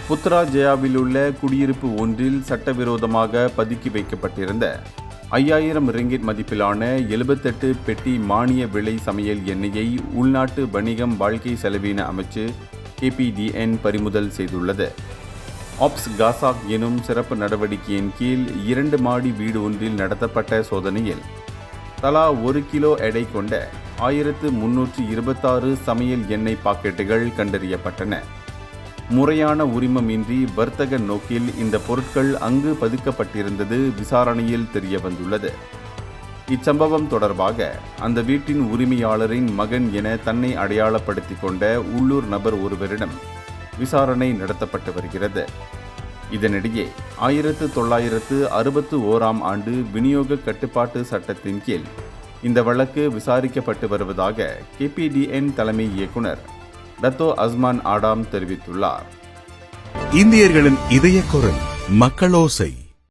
புத்ராஜயாவில் உள்ள குடியிருப்பு ஒன்றில் சட்டவிரோதமாக பதுக்கி வைக்கப்பட்டிருந்த 5000 ரிங்கிட் மதிப்பிலான 78 பெட்டி மானிய விலை சமையல் எண்ணெயை உள்நாட்டு வணிகம் வாழ்க்கை செலவின அமைச்சு KPDN பறிமுதல் செய்துள்ளது. ஆப்ஸ் காசாக் எனும் சிறப்பு நடவடிக்கையின் கீழ் 2 மாடி வீடு ஒன்றில் நடத்தப்பட்ட சோதனையில் தலா 1 கிலோ எடை கொண்ட 1326 சமையல் எண்ணெய் பாக்கெட்டுகள் கண்டறியப்பட்டன. முறையான உரிமமின்றி வர்த்தக நோக்கில் இந்த பொருட்கள் அங்கு பதுக்கப்பட்டிருந்தது விசாரணையில் தெரிய வந்துள்ளது. இச்சம்பவம் தொடர்பாக அந்த வீட்டின் உரிமையாளரின் மகன் என தன்னை அடையாளப்படுத்திக் கொண்ட உள்ளூர் நபர் ஒருவரிடம் விசாரணை நடத்தப்பட்டு வருகிறது. இதனிடையே 1961ஆம் ஆண்டு விநியோக கட்டுப்பாட்டு சட்டத்தின் கீழ் இந்த வழக்கு விசாரிக்கப்பட்டு வருவதாக KPDN தலைமை இயக்குனர் டத்தோ அஸ்மான் ஆடாம் தெரிவித்துள்ளார். இந்தியர்களின் இதய குரல் மக்களோசை.